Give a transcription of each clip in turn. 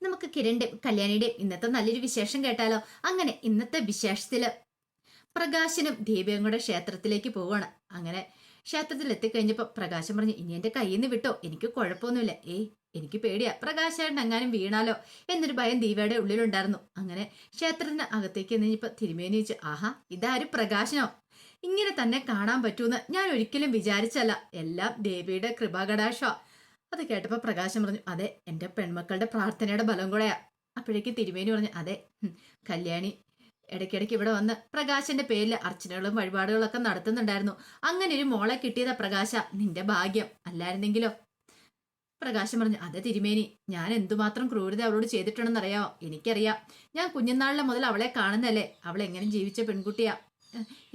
നമുക്ക് കിരണിന്റെയും കല്യാണിയുടെയും ഇന്നത്തെ നല്ലൊരു വിശേഷം കേട്ടാലോ? അങ്ങനെ ഇന്നത്തെ വിശേഷത്തില് പ്രകാശനും ദീപയും കൂടെ ക്ഷേത്രത്തിലേക്ക് പോവാണ്. അങ്ങനെ ക്ഷേത്രത്തിൽ എത്തിക്കഴിഞ്ഞപ്പോ പ്രകാശം പറഞ്ഞു, ഇനി എന്റെ കയ്യിൽ നിന്ന് വിട്ടോ, എനിക്ക് കുഴപ്പമൊന്നുമില്ല. എനിക്ക് പേടിയാ പ്രകാശേട്ടൻ എങ്ങാനും വീണാലോ എന്നൊരു ഭയം ദീപയുടെ ഉള്ളിലുണ്ടായിരുന്നു. അങ്ങനെ ക്ഷേത്രത്തിന് അകത്തേക്ക് കഴിഞ്ഞപ്പോ തിരുമേനി വെച്ച്, ആഹാ, ഇതാരും പ്രകാശനോ? ഇങ്ങനെ തന്നെ കാണാൻ പറ്റൂന്ന് ഞാൻ ഒരിക്കലും വിചാരിച്ചല്ല. എല്ലാം ദേവിയുടെ കൃപാകടാക്ഷ. അത് കേട്ടപ്പോ പ്രകാശം പറഞ്ഞു, അതെ, എന്റെ പെൺമക്കളുടെ പ്രാർത്ഥനയുടെ ബലം കൂടെയാ. അപ്പോഴേക്കും തിരുമേനി പറഞ്ഞു, അതെ, കല്യാണി ഇടയ്ക്കിടയ്ക്ക് ഇവിടെ വന്ന് പ്രകാശന്റെ പേരിൽ അർച്ചനകളും വഴിപാടുകളൊക്കെ നടത്തുന്നുണ്ടായിരുന്നു. അങ്ങനെ ഒരു മോളെ കിട്ടിയതാ പ്രകാശ, നിന്റെ ഭാഗ്യം. അല്ലായിരുന്നെങ്കിലോ? പ്രകാശം പറഞ്ഞു, അതെ തിരുമേനി, ഞാൻ എന്തുമാത്രം ക്രൂരത അവളോട് ചെയ്തിട്ടുണ്ടെന്നറിയാമോ? എനിക്കറിയാം. ഞാൻ കുഞ്ഞുനാളിലെ മുതൽ അവളെ കാണുന്നല്ലേ. അവൾ എങ്ങനെ ജീവിച്ച പെൺകുട്ടിയാ.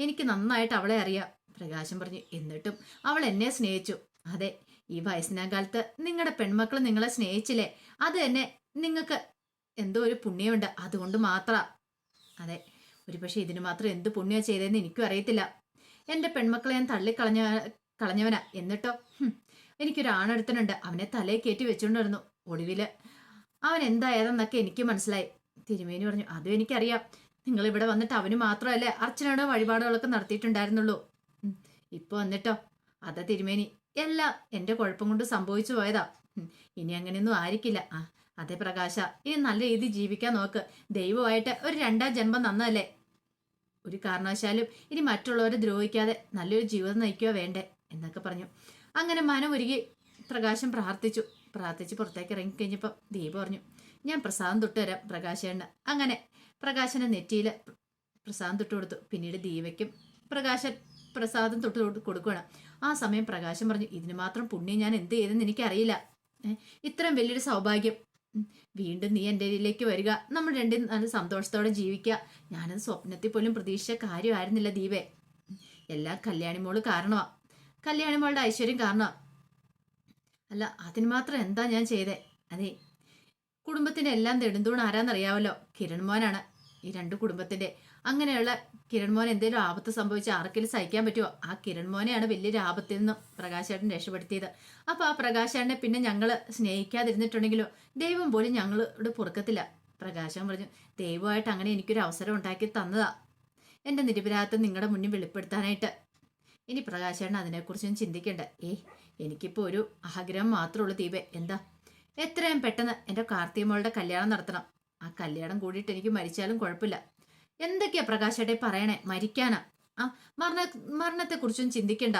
എനിക്ക് നന്നായിട്ട് അവളെ അറിയാം. പ്രകാശം പറഞ്ഞു, എന്നിട്ടും അവൾ എന്നെ സ്നേഹിച്ചു. അതെ, ഈ വയസ്സിനാം കാലത്ത് നിങ്ങളുടെ പെൺമക്കൾ നിങ്ങളെ സ്നേഹിച്ചില്ലേ, അത് തന്നെ നിങ്ങൾക്ക് എന്തോ ഒരു പുണ്യമുണ്ട്. അതുകൊണ്ട് മാത്ര. അതെ, ഒരു പക്ഷെ ഇതിന് മാത്രം എന്ത് പുണ്യ ചെയ്തതെന്ന് എനിക്കും അറിയത്തില്ല. എന്റെ പെൺമക്കളെ ഞാൻ കളഞ്ഞവനാ. എന്നിട്ടോ എനിക്കൊരു ആണെടുത്തനുണ്ട്. അവനെ തലയെ കയറ്റി വെച്ചുകൊണ്ടിരുന്നു. ഒടുവില് അവൻ എന്തായതെന്നൊക്കെ എനിക്ക് മനസ്സിലായി. തിരുമേനി പറഞ്ഞു, അതും എനിക്കറിയാം. നിങ്ങൾ ഇവിടെ വന്നിട്ട് അവന് മാത്രമല്ലേ അർച്ചനയുടെ വഴിപാടുകളൊക്കെ നടത്തിയിട്ടുണ്ടായിരുന്നുള്ളൂ. ഇപ്പൊ വന്നിട്ടോ? അതാ തിരുമേനി, എല്ലാം എന്റെ കുഴപ്പം കൊണ്ട് സംഭവിച്ചു പോയതാ. ഇനി അങ്ങനെയൊന്നും ആയിരിക്കില്ല. അതെ പ്രകാശ, ഇനി നല്ല രീതിയിൽ ജീവിക്കാൻ നോക്ക്. ദൈവമായിട്ട് ഒരു രണ്ടാം ജന്മം നന്നല്ലേ. ഒരു കാരണവശാലും ഇനി മറ്റുള്ളവരെ ദ്രോഹിക്കാതെ നല്ലൊരു ജീവിതം നയിക്കുക വേണ്ടേ എന്നൊക്കെ പറഞ്ഞു. അങ്ങനെ മനമൊരുകി പ്രകാശം പ്രാർത്ഥിച്ച് പുറത്തേക്ക് ഇറങ്ങിക്കഴിഞ്ഞപ്പോൾ ദീപ പറഞ്ഞു, ഞാൻ പ്രസാദം തൊട്ട് തരാം പ്രകാശേണ്ണ. അങ്ങനെ പ്രകാശന്റെ നെറ്റിയിൽ പ്രസാദം തൊട്ട് കൊടുത്തു. പിന്നീട് ദീപയ്ക്കും പ്രകാശൻ പ്രസാദം തൊട്ട് കൊടുക്കുകയാണ്. ആ സമയം പ്രകാശം പറഞ്ഞു, ഇതിന് മാത്രം പുണ്യം ഞാൻ എന്ത് ചെയ്തെന്ന് എനിക്കറിയില്ല. ഇത്രയും വലിയൊരു സൗഭാഗ്യം. വീണ്ടും നീ എൻ്റെ ഇതിലേക്ക് വരിക, നമ്മൾ രണ്ടും നല്ല സന്തോഷത്തോടെ ജീവിക്കുക. ഞാനത് സ്വപ്നത്തിൽ പോലും പ്രതീക്ഷിച്ച കാര്യമായിരുന്നില്ല ദീപേ. എല്ലാം കല്യാണിമോള് കാരണമാ. കല്യാണിമോളുടെ ഐശ്വര്യം കാരണമാ. അല്ല, അതിന് മാത്രം എന്താ ഞാൻ ചെയ്തേ? അതെ, കുടുംബത്തിന്റെ എല്ലാം നെടുന്തൂൺ ആരാന്നറിയാവല്ലോ, കിരൺ മോനാണ്. ഈ രണ്ട് കുടുംബത്തിന്റെ അങ്ങനെയുള്ള കിരൺ മോൻ എന്തെങ്കിലും ആപത്ത് സംഭവിച്ച ആർക്കെങ്കിലും സഹിക്കാൻ പറ്റുമോ? ആ കിരൺ മോനെയാണ് വലിയൊരു ആപത്തിൽ നിന്നും പ്രകാശേട്ടൻ രക്ഷപ്പെടുത്തിയത്. അപ്പൊ ആ പ്രകാശേട്ടനെ പിന്നെ ഞങ്ങള് സ്നേഹിക്കാതിരുന്നിട്ടുണ്ടെങ്കിലോ ദൈവം പോലും ഞങ്ങളോട് പൊറുക്കത്തില്ല. പ്രകാശൻ പറഞ്ഞു, ദൈവമായിട്ട് അങ്ങനെ എനിക്കൊരു അവസരം ഉണ്ടാക്കി തന്നതാ, എന്റെ നിരപരാധത്വം നിങ്ങളുടെ മുന്നിൽ വെളിപ്പെടുത്താനായിട്ട്. ഇനി പ്രകാശേട്ടൻ അതിനെക്കുറിച്ചൊന്നും ചിന്തിക്കണ്ട. എനിക്കിപ്പോ ഒരു ആഗ്രഹം മാത്രമേ ഉള്ളൂ ദീപേ. എന്താ? എത്രയും പെട്ടെന്ന് എന്റെ കാർത്തികമോളുടെ കല്യാണം നടത്തണം. ആ കല്യാണം കൂടിയിട്ട് എനിക്ക് മരിച്ചാലും കുഴപ്പമില്ല. എന്തൊക്കെയാ പ്രകാശേട്ടെ പറയണേ? മരിക്കാനാ? ആ മരണത്തെ കുറിച്ചൊന്നും ചിന്തിക്കണ്ട.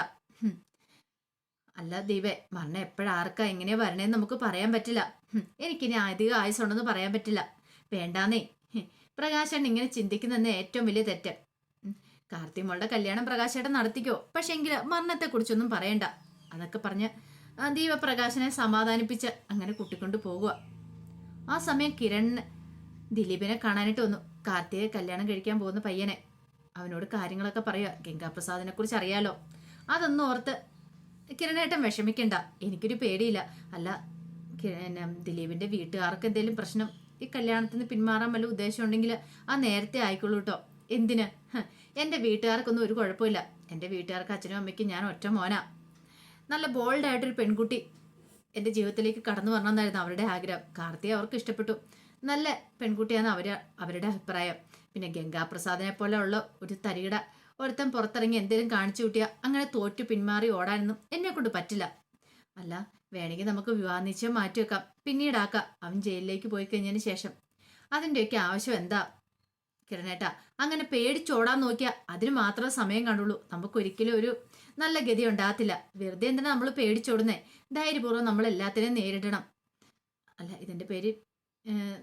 അല്ല ദീപേ, മരണം എപ്പോഴാർക്കാ എങ്ങനെയാ വരണേന്ന് നമുക്ക് പറയാൻ പറ്റില്ല. എനിക്കിനി അധികം ആയുസുണ്ടെന്ന് പറയാൻ പറ്റില്ല. വേണ്ടാന്നേ. പ്രകാശേട്ടൻ ഇങ്ങനെ ചിന്തിക്കുന്നതെന്ന് ഏറ്റവും വലിയ തെറ്റ്. കാർത്തിമോളുടെ കല്യാണം പ്രകാശേട്ടൻ നടത്തിക്കോ, പക്ഷെ എങ്കിൽ മരണത്തെ കുറിച്ചൊന്നും പറയണ്ട. അതൊക്കെ പറഞ്ഞ് ദീപ പ്രകാശനെ സമാധാനിപ്പിച്ച് അങ്ങനെ കൂട്ടിക്കൊണ്ട് പോകുക. ആ സമയം കിരൺ ദിലീപിനെ കാണാനായിട്ട് വന്നു. കാർത്തികയെ കല്യാണം കഴിക്കാൻ പോകുന്ന പയ്യനെ. അവനോട് കാര്യങ്ങളൊക്കെ പറയുക. ഗംഗാപ്രസാദിനെ കുറിച്ച് അറിയാലോ. അതൊന്നും ഓർത്ത് കിരണേട്ടൻ വിഷമിക്കണ്ട, എനിക്കൊരു പേടിയില്ല. അല്ല, ദിലീപിന്റെ വീട്ടുകാർക്ക് എന്തെങ്കിലും പ്രശ്നം, ഈ കല്യാണത്തിന് പിന്മാറാൻ വല്ല ഉദ്ദേശം ഉണ്ടെങ്കിൽ ആ നേരത്തെ ആയിക്കോളൂ കേട്ടോ. എന്തിന്? എന്റെ വീട്ടുകാർക്കൊന്നും ഒരു കുഴപ്പമില്ല. എന്റെ വീട്ടുകാർക്ക് അച്ഛനും അമ്മയ്ക്കും ഞാൻ ഒറ്റ മോനാ. നല്ല ബോൾഡായിട്ടൊരു പെൺകുട്ടി എന്റെ ജീവിതത്തിലേക്ക് കടന്നു വരണമെന്നായിരുന്നു അവരുടെ ആഗ്രഹം. കാർത്തിക അവർക്ക് ഇഷ്ടപ്പെട്ടു. നല്ല പെൺകുട്ടിയാണ് അവരുടെ അഭിപ്രായം. പിന്നെ ഗംഗാപ്രസാദിനെ പോലെ ഉള്ള ഒരു തരികിട ഒരുത്തൻ പുറത്തിറങ്ങി എന്തെങ്കിലും കാണിച്ചു കൂട്ടിയാൽ അങ്ങനെ തോറ്റു പിന്മാറി ഓടാനൊന്നും എന്നെ കൊണ്ട് പറ്റില്ല. അല്ല, വേണമെങ്കിൽ നമുക്ക് വിവാഹ നിശ്ചയം മാറ്റിവെക്കാം, പിന്നീടാക്കാം. അവൻ ജയിലിലേക്ക് പോയി കഴിഞ്ഞതിന് ശേഷം. അതിൻ്റെയൊക്കെ ആവശ്യം എന്താ കിരണേട്ടാ? അങ്ങനെ പേടിച്ചോടാൻ നോക്കിയാൽ അതിന് മാത്രമേ സമയം കണ്ടുള്ളൂ. നമുക്കൊരിക്കലും ഒരു നല്ല ഗതി ഉണ്ടാകത്തില്ല. വെറുതെ എന്തിനാ നമ്മൾ പേടിച്ചോടുന്നേ? ധൈര്യപൂർവ്വം നമ്മൾ എല്ലാത്തിനെയും നേരിടണം. അല്ല, ഇതിന്റെ പേര്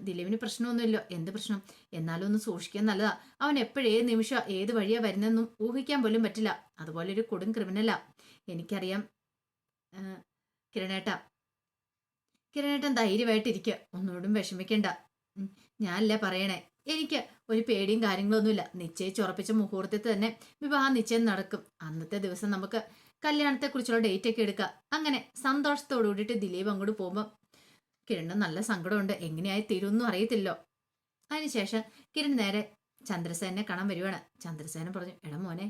ദിലീപിന് പ്രശ്നമൊന്നുമില്ലോ. എന്ത് പ്രശ്നം? എന്നാലും ഒന്ന് സൂക്ഷിക്കാൻ നല്ലതാ. അവൻ എപ്പോഴേത് നിമിഷം ഏത് വഴിയാ വരുന്നെന്നും ഊഹിക്കാൻ പോലും പറ്റില്ല. അതുപോലെ ഒരു കൊടും ക്രിമിനലാ. എനിക്കറിയാം കിരണേട്ടാ. കിരണേട്ടൻ ധൈര്യമായിട്ടിരിക്കുക, ഒന്നുകൂടും വിഷമിക്കണ്ട. ഞാനല്ലേ പറയണേ, എനിക്ക് ഒരു പേടിയും കാര്യങ്ങളൊന്നുമില്ല. നിശ്ചയിച്ചുറപ്പിച്ച മുഹൂർത്തത്തിൽ തന്നെ വിവാഹ നിശ്ചയം നടക്കും. അന്നത്തെ ദിവസം നമുക്ക് കല്യാണത്തെ കുറിച്ചുള്ള ഡേറ്റ് ഒക്കെ എടുക്കാം. അങ്ങനെ സന്തോഷത്തോടു കൂടിയിട്ട് ദിലീപ് അങ്ങോട്ട് പോകുമ്പോൾ കിരണ് നല്ല സങ്കടമുണ്ട്. എങ്ങനെയായി തീരുമെന്നും അറിയത്തില്ലോ. അതിനുശേഷം കിരൺ നേരെ ചന്ദ്രസേനെ കാണാൻ വരുവാണ്. ചന്ദ്രസേന പറഞ്ഞു, എടാ മോനെ,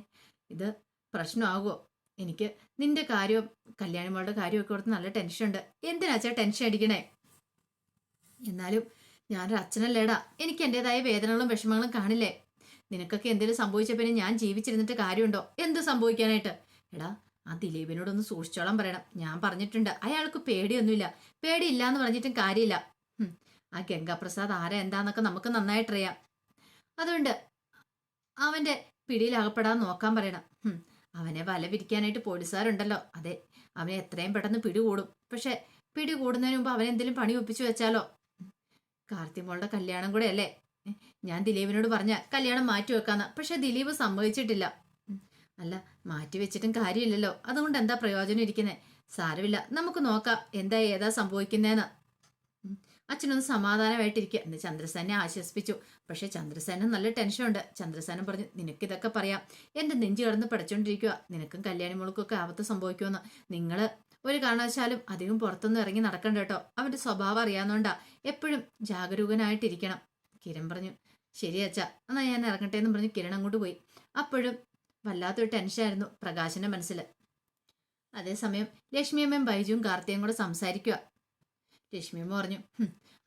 ഇത് പ്രശ്നമാകുമോ? എനിക്ക് നിന്റെ കാര്യവും കല്യാണിമോളുടെ കാര്യമൊക്കെ ഓർത്ത് നല്ല ടെൻഷൻ ഉണ്ട്. എന്തിനാച്ചാ ടെൻഷൻ അടിക്കണേ? എന്നാലും ഞാനൊരു അച്ഛനല്ലേടാ, എനിക്ക് എൻ്റെതായ വേദനകളും വിഷമങ്ങളും കാണില്ലേ? നിനക്കൊക്കെ എന്തെങ്കിലും സംഭവിച്ച പിന്നെ ഞാൻ ജീവിച്ചിരുന്നിട്ട് കാര്യമുണ്ടോ? എന്ത് സംഭവിക്കാനായിട്ട്? എടാ, ആ ദിലീപിനോടൊന്ന് സൂക്ഷിച്ചോളാൻ പറയണം. ഞാൻ പറഞ്ഞിട്ടുണ്ട്, അയാൾക്ക് പേടിയൊന്നുമില്ല. പേടിയില്ല എന്ന് പറഞ്ഞിട്ടും കാര്യമില്ല. ആ ഗംഗാപ്രസാദ് ആരാ എന്താന്നൊക്കെ നമുക്ക് നന്നായിട്ടറിയാം. അതുകൊണ്ട് അവന്റെ പിടിയിലകപ്പെടാൻ നോക്കാൻ പറയണം. അവനെ വല വിരിക്കാനായിട്ട് പോലീസുകാരുണ്ടല്ലോ. അതെ, അവനെ എത്രയും പെട്ടെന്ന് പിടികൂടും. പക്ഷെ പിടികൂടുന്നതിന് മുമ്പ് അവനെന്തെങ്കിലും പണി ഒപ്പിച്ചു വെച്ചാലോ? കാർത്തിമോളുടെ കല്യാണം കൂടെ അല്ലേ? ഞാൻ ദിലീപിനോട് പറഞ്ഞ കല്യാണം മാറ്റി വെക്കാന്ന്. പക്ഷെ ദിലീപ് സമ്മതിച്ചിട്ടില്ല. അല്ല, മാറ്റി വെച്ചിട്ടും കാര്യമില്ലല്ലോ. അതുകൊണ്ട് എന്താ പ്രയോജനം ഇരിക്കുന്നേ? സാരമില്ല, നമുക്ക് നോക്കാം എന്താ ഏതാ സംഭവിക്കുന്നേന്ന്. അച്ഛനൊന്ന് സമാധാനമായിട്ടിരിക്കുക എന്ന് ചന്ദ്രസേനെ ആശ്വസിപ്പിച്ചു. പക്ഷെ ചന്ദ്രസേന നല്ല ടെൻഷനുണ്ട്. ചന്ദ്രസേനൻ പറഞ്ഞു, നിനക്കിതൊക്കെ പറയാം, എന്റെ നെഞ്ചു കിടന്ന് പഠിച്ചോണ്ടിരിക്കുക. നിനക്കും കല്യാണി മോൾക്കൊക്കെ ആപത്ത് സംഭവിക്കുമെന്ന്. നിങ്ങള് ഒരു കാരണവശാലും അധികം പുറത്തൊന്നും ഇറങ്ങി നടക്കണ്ട കേട്ടോ. അവന്റെ സ്വഭാവം അറിയാവുന്നോണ്ടാ എപ്പോഴും ജാഗരൂകനായിട്ടിരിക്കണം. കിരൺ പറഞ്ഞു, ശരി അച്ഛാ, എന്നാ ഞാൻ ഇറങ്ങട്ടെ എന്ന് പറഞ്ഞ് കിരൺ അങ്ങോട്ട് പോയി. അപ്പോഴും വല്ലാത്തൊരു ടെൻഷനായിരുന്നു പ്രകാശന്റെ മനസ്സിൽ. അതേസമയം ലക്ഷ്മിയമ്മയും ബൈജുവും കാർത്തിയും കൂടെ സംസാരിക്കുക. ലക്ഷ്മിയമ്മ പറഞ്ഞു,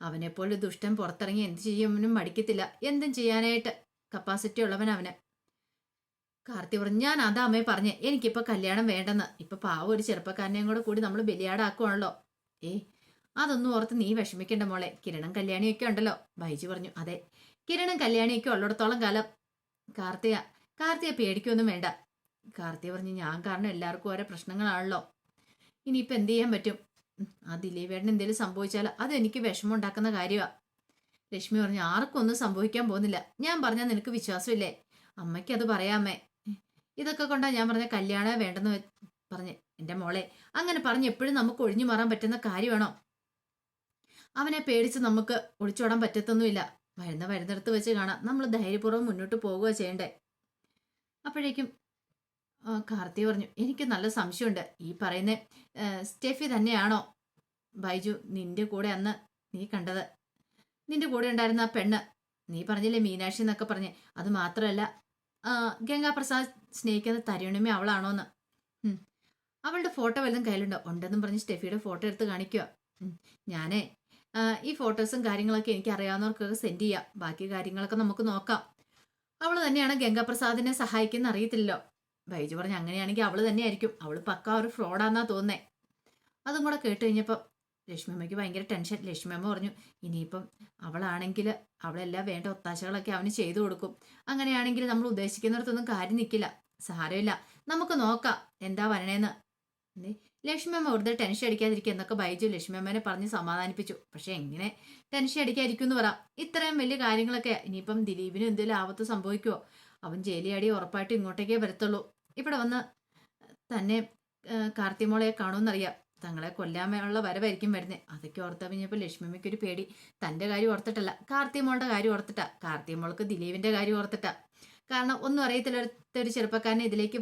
അവനെപ്പോലെ ദുഷ്ടൻ പുറത്തിറങ്ങി എന്ത് ചെയ്യുമെന്നും മടിക്കത്തില്ല. എന്തും ചെയ്യാനായിട്ട് കപ്പാസിറ്റി ഉള്ളവൻ അവന്. കാർത്തി പറഞ്ഞു, ഞാൻ അതാ അമ്മയെ പറഞ്ഞേ, എനിക്കിപ്പോ കല്യാണം വേണ്ടെന്ന്. ഇപ്പൊ പാവം ഒരു ചെറുപ്പക്കാരനെയും കൂടി നമ്മൾ ബലിയാടാക്കുവാണല്ലോ. അതൊന്നും ഓർത്ത് നീ വിഷമിക്കണ്ട മോളെ. കിരണം കല്യാണിയൊക്കെ ഉണ്ടല്ലോ. ബൈജു പറഞ്ഞു, അതെ, കിരണം കല്യാണിയൊക്കെ ഉള്ളിടത്തോളം കാലം കാർത്തിക പേടിക്കൊന്നും വേണ്ട. കാർത്തിക പറഞ്ഞു, ഞാൻ കാരണം എല്ലാവർക്കും ഓരോ പ്രശ്നങ്ങളാണല്ലോ. ഇനിയിപ്പോ എന്ത് ചെയ്യാൻ പറ്റും? ആ ദിലീപേട്ടന് എന്തെങ്കിലും സംഭവിച്ചാൽ അത് എനിക്ക് വിഷമം ഉണ്ടാക്കുന്ന കാര്യമാ. ലക്ഷ്മി പറഞ്ഞു, ആർക്കും ഒന്നും സംഭവിക്കാൻ പോകുന്നില്ല. ഞാൻ പറഞ്ഞാൽ നിനക്ക് വിശ്വാസമില്ലേ? അമ്മയ്ക്ക് അത് പറയാമേ. ഇതൊക്കെ കൊണ്ടാ ഞാൻ പറഞ്ഞ കല്യാണം വേണ്ടെന്ന് പറഞ്ഞ്. എന്റെ മോളെ, അങ്ങനെ പറഞ്ഞ് എപ്പോഴും നമുക്ക് ഒഴിഞ്ഞു മാറാൻ പറ്റുന്ന കാര്യമാണോ? അവനെ പേടിച്ച് നമുക്ക് ഒളിച്ചോടാൻ പറ്റത്തൊന്നുമില്ല. വരുന്നിടത്ത് വെച്ച് കാണാം. നമ്മൾ ധൈര്യപൂർവ്വം മുന്നോട്ട് പോകുക ചെയ്യണ്ടേ. അപ്പോഴേക്കും കാർത്തി പറഞ്ഞു, എനിക്ക് നല്ല സംശയമുണ്ട്. ഈ പറയുന്ന സ്റ്റെഫി തന്നെയാണോ ബൈജു നിന്റെ കൂടെ അന്ന് നീ കണ്ടത്? നിന്റെ കൂടെ ഉണ്ടായിരുന്ന ആ പെണ്ണ്, നീ പറഞ്ഞില്ലേ മീനാക്ഷി എന്നൊക്കെ പറഞ്ഞ്. അത് മാത്രമല്ല, ഗംഗാപ്രസാദ് സ്നേഹിക്കുന്ന തരുണിമ അവളാണോന്ന്. അവളുടെ ഫോട്ടോ വല്ലതും കയ്യിലുണ്ടോ? ഉണ്ടെന്നും പറഞ്ഞ് സ്റ്റെഫിയുടെ ഫോട്ടോ എടുത്ത് കാണിക്കുക. ഞാനേ ഈ ഫോട്ടോസും കാര്യങ്ങളൊക്കെ എനിക്ക് അറിയാവുന്നവർക്കൊക്കെ സെൻഡ് ചെയ്യാം. ബാക്കി കാര്യങ്ങളൊക്കെ നമുക്ക് നോക്കാം. അവൾ തന്നെയാണ് ഗംഗാപ്രസാദിനെ സഹായിക്കുന്ന അറിയത്തില്ലല്ലോ. ബൈജു പറഞ്ഞു, അങ്ങനെയാണെങ്കിൽ അവള് തന്നെയായിരിക്കും. അവള് പക്ക ഒരു ഫ്രോഡാന്നാ തോന്നുന്നേ. അതും കൂടെ കേട്ട് കഴിഞ്ഞപ്പം ലക്ഷ്മിയമ്മയ്ക്ക് ഭയങ്കര ടെൻഷൻ. ലക്ഷ്മിയമ്മ പറഞ്ഞു, ഇനിയിപ്പം അവളാണെങ്കിൽ അവളെല്ലാം വേണ്ട ഒത്താശകളൊക്കെ അവന് ചെയ്തു കൊടുക്കും. അങ്ങനെയാണെങ്കിൽ നമ്മൾ ഉദ്ദേശിക്കുന്നിടത്തൊന്നും കാര്യം നിൽക്കില്ല. സാരമില്ല, നമുക്ക് നോക്കാം എന്താ വരണേന്ന്. ലക്ഷ്മിയമ്മ വെറുതെ ടെൻഷൻ അടിക്കാതിരിക്കുക എന്നൊക്കെ ബൈജു ലക്ഷ്മിയമ്മനെ പറഞ്ഞ് സമാധാനിപ്പിച്ചു. പക്ഷെ എങ്ങനെ ടെൻഷൻ അടിക്കാതിരിക്കും എന്ന് പറയാം? ഇത്രയും വലിയ കാര്യങ്ങളൊക്കെ. ഇനിയിപ്പം ദിലീപിന് എന്തെങ്കിലും ആപത്ത് സംഭവിക്കുമോ? അവൻ ജയിലിയാടി ഉറപ്പായിട്ടും ഇങ്ങോട്ടേക്കേ വരത്തുള്ളൂ. ഇവിടെ വന്ന് തന്നെ കാർത്തിമോളെ കാണുമെന്നറിയാം. തങ്ങളെ കൊല്ലാനുള്ള വരവായിരിക്കും വരുന്നത്. അതൊക്കെ ഓർത്ത കഴിഞ്ഞപ്പോൾ ലക്ഷ്മിയമ്മയ്ക്കൊരു പേടി. തൻ്റെ കാര്യം ഓർത്തിട്ടല്ല, കാർത്തിമോളുടെ കാര്യം ഓർത്തിട്ടാ. കാർത്തിമോൾക്ക് ദിലീപിന്റെ കാര്യം ഓർത്തിട്ടാ. കാരണം ഒന്നും അറിയത്തില്ല ഒരു ചെറുപ്പക്കാരനെ ഇതിലേക്ക്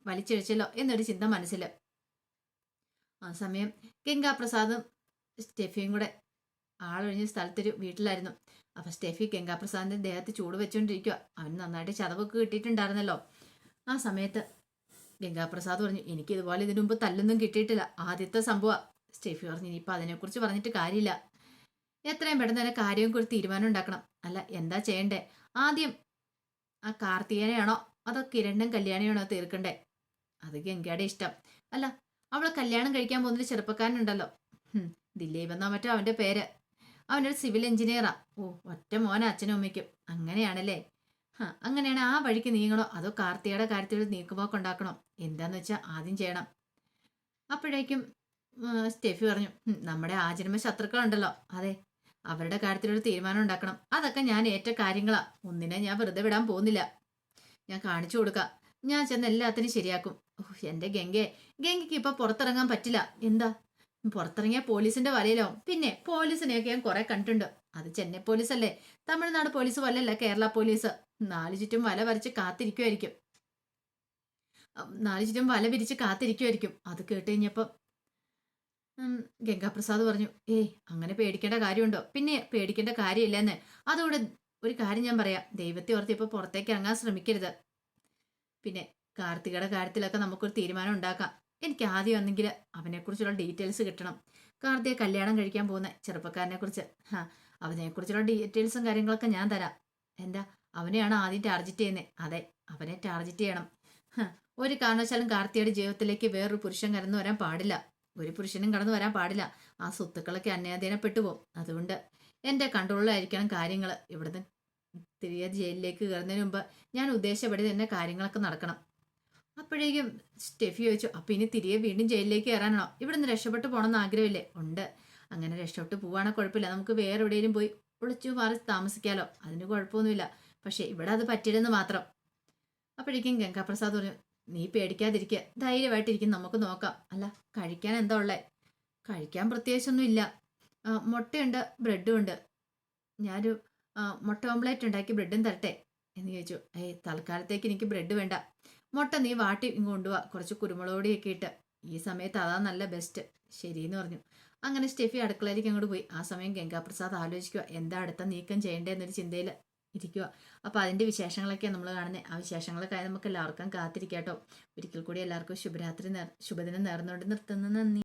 വലിച്ചിഴച്ചല്ലോ എന്നൊരു ചിന്ത മനസ്സിൽ. ആ സമയം ഗംഗാപ്രസാദും സ്റ്റെഫിയും കൂടെ ആളൊഴിഞ്ഞ സ്ഥലത്തൊരു വീട്ടിലായിരുന്നു. അപ്പൊ സ്റ്റെഫി ഗംഗാപ്രസാദിന്റെ ദേഹത്ത് ചൂട് വെച്ചോണ്ടിരിക്കുക. അവന് നന്നായിട്ട് ചതവൊക്കെ കിട്ടിയിട്ടുണ്ടായിരുന്നല്ലോ. ആ സമയത്ത് ഗംഗാപ്രസാദ് പറഞ്ഞു, എനിക്ക് ഇതുപോലെ ഇതിനു മുമ്പ് തല്ലൊന്നും കിട്ടിയിട്ടില്ല, ആദ്യത്തെ സംഭവം. സ്റ്റെഫി പറഞ്ഞു, ഇനിയിപ്പോൾ അതിനെക്കുറിച്ച് പറഞ്ഞിട്ട് കാര്യമില്ല. എത്രയും പെട്ടെന്ന് തന്നെ കാര്യമൊക്കെ ഒരു തീരുമാനം ഉണ്ടാക്കണം. അല്ല, എന്താ ചെയ്യണ്ടേ? ആദ്യം ആ കാർത്തികനെയാണോ അതോ കിരണ്ണും കല്യാണിയാണോ തീർക്കണ്ടേ? അത് ഗംഗയുടെ ഇഷ്ടം. അല്ല, അവളെ കല്യാണം കഴിക്കാൻ പോകുന്നൊരു ചെറുപ്പക്കാരനുണ്ടല്ലോ, ദിലീപ് എന്നോ മറ്റോ അവന്റെ പേര്. അവനൊരു സിവിൽ എഞ്ചിനീയറാ. ഓ, ഒറ്റ മോനെ അച്ഛനും അമ്മയ്ക്കും. അങ്ങനെയാണല്ലേ? അങ്ങനെയാണ് ആ വഴിക്ക് നീങ്ങണോ അതോ കാർത്തികയുടെ കാര്യത്തിൽ നീക്കുപോക്ക് ഉണ്ടാക്കണോ? എന്താന്ന് വെച്ചാൽ ആദ്യം ചെയ്യണം. അപ്പോഴേക്കും സ്റ്റെഫി പറഞ്ഞു, നമ്മുടെ ആജന്മ ശത്രുക്കളുണ്ടല്ലോ, അതെ, അവരുടെ കാര്യത്തിലൊരു തീരുമാനം ഉണ്ടാക്കണം. അതൊക്കെ ഞാൻ ഏറ്റ കാര്യങ്ങളാ. ഒന്നിനെ ഞാൻ വെറുതെ വിടാൻ പോകുന്നില്ല. ഞാൻ കാണിച്ചു കൊടുക്കാം. ഞാൻ ചെന്ന് എല്ലാത്തിനും ശരിയാക്കും. എന്റെ ഗംഗയ്ക്ക് ഇപ്പൊ പുറത്തിറങ്ങാൻ പറ്റില്ല. എന്താ? പുറത്തിറങ്ങിയ പോലീസിന്റെ വലയിലാവും. പിന്നെ പോലീസിനെയൊക്കെ ഞാൻ കുറെ കണ്ടിട്ടുണ്ട്. അത് ചെന്നൈ പോലീസ് അല്ലേ, തമിഴ്നാട് പോലീസ് വലല്ല കേരള പോലീസ്. നാലു ചുറ്റും വല വിരിച്ച് കാത്തിരിക്കുമായിരിക്കും. അത് കേട്ട് കഴിഞ്ഞപ്പം ഗംഗാപ്രസാദ് പറഞ്ഞു, അങ്ങനെ പേടിക്കേണ്ട കാര്യമുണ്ടോ? പിന്നെ പേടിക്കേണ്ട കാര്യമില്ലെന്ന്. അതുകൊണ്ട് ഒരു കാര്യം ഞാൻ പറയാം, ദൈവത്തെ ഓർത്ത് ഇപ്പൊ പുറത്തേക്ക് ഇറങ്ങാൻ ശ്രമിക്കരുത്. പിന്നെ കാർത്തികയുടെ കാര്യത്തിലൊക്കെ നമുക്കൊരു തീരുമാനം ഉണ്ടാക്കാം. എനിക്ക് ആദ്യം വന്നെങ്കിൽ അവനെക്കുറിച്ചുള്ള ഡീറ്റെയിൽസ് കിട്ടണം. കാർത്തിക കല്യാണം കഴിക്കാൻ പോകുന്ന ചെറുപ്പക്കാരനെ കുറിച്ച്. അവനെക്കുറിച്ചുള്ള ഡീറ്റെയിൽസും കാര്യങ്ങളൊക്കെ ഞാൻ തരാം. എന്താ, അവനെയാണ് ആദ്യം ടാർഗറ്റ് ചെയ്യുന്നത്? അതെ, അവനെ ടാർഗറ്റ് ചെയ്യണം. ഹ, ഒരു കാരണവശാലും കാർത്തിയുടെ ജീവിതത്തിലേക്ക് വേറൊരു പുരുഷൻ കടന്നു വരാൻ പാടില്ല. ഒരു പുരുഷനും കടന്നു വരാൻ പാടില്ല. ആ സ്വത്തുക്കളൊക്കെ അന്യാധീനപ്പെട്ടു പോകും. അതുകൊണ്ട് എൻ്റെ കൺട്രോളിലായിരിക്കണം കാര്യങ്ങൾ. ഇവിടുന്ന് തിരികെ ജയിലിലേക്ക് കയറുന്നതിന് മുമ്പ് ഞാൻ ഉദ്ദേശിച്ചപടി തന്നെ കാര്യങ്ങളൊക്കെ നടക്കണം. അപ്പോഴേക്കും സ്റ്റെഫി ചോദിച്ചു, അപ്പൊ ഇനി തിരികെ വീണ്ടും ജയിലിലേക്ക് കയറാനാണോ? ഇവിടുന്ന് രക്ഷപ്പെട്ടു പോകണമെന്ന് ആഗ്രഹമില്ലേ? ഉണ്ട്. അങ്ങനെ രക്ഷപ്പെട്ടു പോവാണെങ്കിൽ കുഴപ്പമില്ല. നമുക്ക് വേറെ എവിടെയെങ്കിലും പോയി ഒളിച്ചു മാറി താമസിക്കാലോ, അതിന് കുഴപ്പമൊന്നുമില്ല. പക്ഷെ ഇവിടെ അത് പറ്റില്ലെന്ന് മാത്രം. അപ്പോഴേക്കും ഗംഗാപ്രസാദ് പറഞ്ഞു, നീ പേടിക്കാതിരിക്കുക, ധൈര്യമായിട്ടിരിക്കും, നമുക്ക് നോക്കാം. അല്ല, കഴിക്കാൻ എന്താ ഉള്ളേ? കഴിക്കാൻ പ്രത്യേകിച്ചൊന്നും ഇല്ല. മുട്ടയുണ്ട്, ബ്രെഡും ഉണ്ട്. ഞാനൊരു മുട്ട ഓംലേറ്റ് ഉണ്ടാക്കി ബ്രെഡും തരട്ടെ എന്ന് ചോദിച്ചു. തൽക്കാലത്തേക്ക് എനിക്ക് ബ്രെഡ് വേണ്ട. മുട്ട നീ വാട്ടി കൊണ്ടുപോവാ, കുറച്ച് കുരുമുളക് പൊടിയൊക്കെ ഇട്ട്. ഈ സമയത്ത് അതാ നല്ല ബെസ്റ്റ്. ശരിയെന്ന് പറഞ്ഞു. അങ്ങനെ സ്റ്റെഫി അടുക്കളയിലേക്ക് അങ്ങോട്ട് പോയി. ആ സമയം ഗംഗാപ്രസാദ് ആലോചിക്കുക, എന്താ അടുത്ത നീക്കം ചെയ്യേണ്ടതെന്നൊരു ചിന്തയിൽ ഇരിക്കുക. അപ്പോൾ അതിൻ്റെ വിശേഷങ്ങളൊക്കെയാണ് നമ്മൾ കാണുന്നത്. ആ വിശേഷങ്ങളൊക്കെ നമുക്ക് എല്ലാവർക്കും കാത്തിരിക്കാട്ടോ. ഒരിക്കൽ കൂടി എല്ലാവർക്കും ശുഭരാത്രി ശുഭദിനം നേർന്നുകൊണ്ട് നിർത്തുന്നു. നന്ദി.